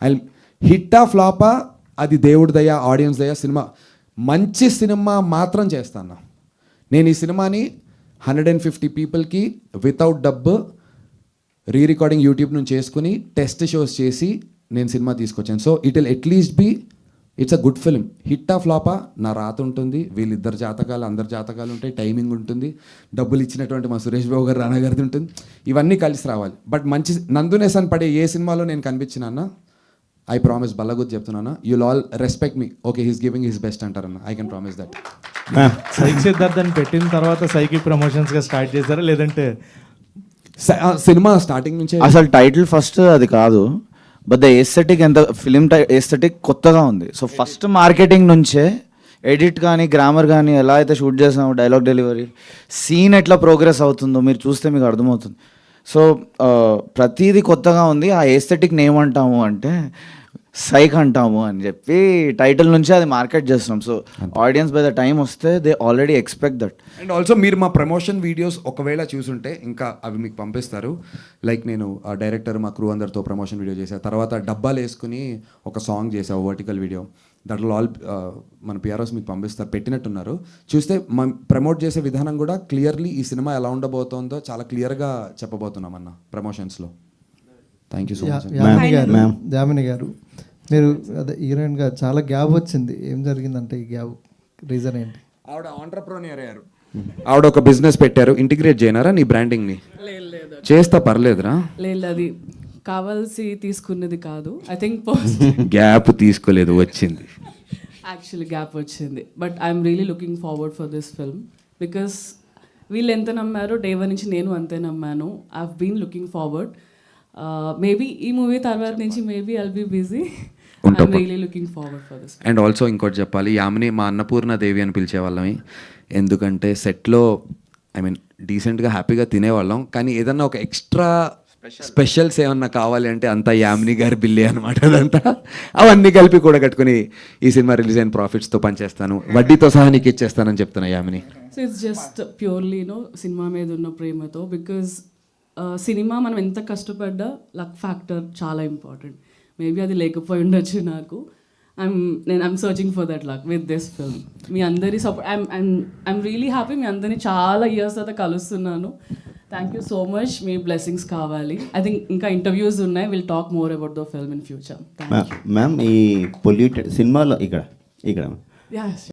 I హిట్టా ఫ్లాపా అది దేవుడి దయ, ఆడియన్స్ దయ. సినిమా మంచి సినిమా మాత్రం చేస్తాను. నేను ఈ సినిమాని 150 పీపుల్కి వితౌట్ డబ్బు రికార్డింగ్ యూట్యూబ్ నుంచి చేసుకుని టెస్ట్ షోస్ చేసి నేను సినిమా తీసుకొచ్చాను. So it will at least be it's a good film. హిట్టా ఫ్లాపా నా రాత ఉంటుంది, వీళ్ళిద్దరు జాతకాలు అందరి జాతకాలు ఉంటాయి, టైమింగ్ ఉంటుంది, డబ్బులు ఇచ్చినటువంటి మా సురేష్ బాబు గారు, రానా గారిది ఉంటుంది, ఇవన్నీ కలిసి రావాలి. బట్ మంచి నందునేసన్ పడే ఏ సినిమాలో నేను కనిపించినా ఐ ప్రామిస్, బల్లగుద్ది చెప్తున్నాను, you'll all respect me. Okay, he's giving his best అంటారన్న. I can promise that. సైకి సిద్ధార్థని పెట్టిన తర్వాత సైకి ప్రమోషన్స్గా స్టార్ట్ చేశారా, లేదంటే సినిమా స్టార్టింగ్ నుంచే? అసలు టైటిల్ ఫస్ట్ అది కాదు, బట్ ద ఎస్థెటిక్ ఎంత ఫిలిం ఎస్థెటిక్ కొత్తగా ఉంది. సో ఫస్ట్ మార్కెటింగ్ నుంచే ఎడిట్ కానీ గ్రామర్ కానీ ఎలా అయితే షూట్ చేసామో, డైలాగ్ డెలివరీ, సీన్ ఎట్లా ప్రోగ్రెస్ అవుతుందో మీరు చూస్తే మీకు అర్థమవుతుంది. సో ప్రతిదీ కొత్తగా ఉంది. ఆ ఎస్థెటిక్ని ఏమంటాము అంటే సైక్ అంటాము అని చెప్పి టైటిల్ నుంచే అది మార్కెట్ చేస్తున్నాం. So audience by the time వస్తే they already expect that. And also మీరు మా ప్రమోషన్ వీడియోస్ ఒకవేళ చూసుంటే ఇంకా అవి మీకు పంపిస్తారు. లైక్ నేను ఆ డైరెక్టర్ మా క్రూ అందరితో ప్రమోషన్ వీడియో చేశాను, తర్వాత డబ్బాలు వేసుకుని ఒక సాంగ్ చేసావు, వర్టికల్ వీడియో. దాంట్లో ఆల్ మన పిఆర్ఓస్ మీకు పంపిస్తారు, పెట్టినట్టున్నారు. చూస్తే ప్రమోట్ చేసే విధానం కూడా క్లియర్లీ ఈ సినిమా ఎలా ఉండబోతుందో చాలా క్లియర్గా చెప్పబోతున్నాం అన్న ప్రమోషన్స్లో. Thank you so much. Jamini garu, మీరు అదే హీరోయిన్గా చాలా గ్యాప్ వచ్చింది, ఏం జరిగిందంటే ఈ గ్యాప్ రీజన్ ఏంటి? ఆవిడ ఆంటర్ప్రెన్యూర్ అయ్యారు, ఆవిడ ఒక బిజినెస్ పెట్టారు. ఇంటిగ్రేట్ చేయనారా నీ బ్రాండింగ్ని? చేస్తా, పర్లేదురా. లేదు, అది కావాల్సి తీసుకున్నది కాదు. ఐ థింక్ గ్యాప్ తీసుకోలేదు, వచ్చింది. యాక్చువల్లీ గ్యాప్ వచ్చింది. But I'm really looking forward for this film because వీళ్ళు ఎంత నమ్మారో డే వన్ నుంచి నేను అంతే నమ్మాను. I have been looking forward. Maybe ఈ మూవీ తర్వాత నుంచి maybe I'll be busy. I'm really looking forward for this. And also ఇంకోటి చెప్పాలి, యామిని మా అన్నపూర్ణ దేవి అని పిలిచేవాళ్ళమి. ఎందుకంటే సెట్లో ఐ మీన్ డీసెంట్గా హ్యాపీగా తినేవాళ్ళం, కానీ ఏదన్నా ఒక ఎక్స్ట్రా స్పెషల్స్ ఏమన్నా కావాలి అంటే అంతా యామిని గారి బిల్లే అనమాట. అదంతా అవన్నీ కలిపి కూడా కట్టుకుని ఈ సినిమా రిలీజ్ అయిన ప్రాఫిట్స్తో పనిచేస్తాను, వడ్డీతో సహా నీకు ఇచ్చేస్తానని చెప్తున్నా Yamini. So it's just purely cinema మీద ఉన్న ప్రేమతో. బికాజ్ సినిమా మనం ఎంత కష్టపడ్డా లక్ ఫ్యాక్టర్ చాలా ఇంపార్టెంట్. మేబీ అది లేకపోయి ఉండొచ్చు నాకు. I'm searching for that luck with this film. మీ అందరి సపోర్ట్, ఐఎమ్ రియలీ హ్యాపీ. మీ అందరినీ చాలా ఇయర్స్ తర్వాత కలుస్తున్నాను. Thank you so much. మీ బ్లెస్సింగ్స్ కావాలి. ఐ థింక్ ఇంకా ఇంటర్వ్యూస్ ఉన్నాయి. Will talk more about the film in future. Ma'am, ఈ పొల్యూటెడ్ సినిమాలో ఇక్కడ Yes.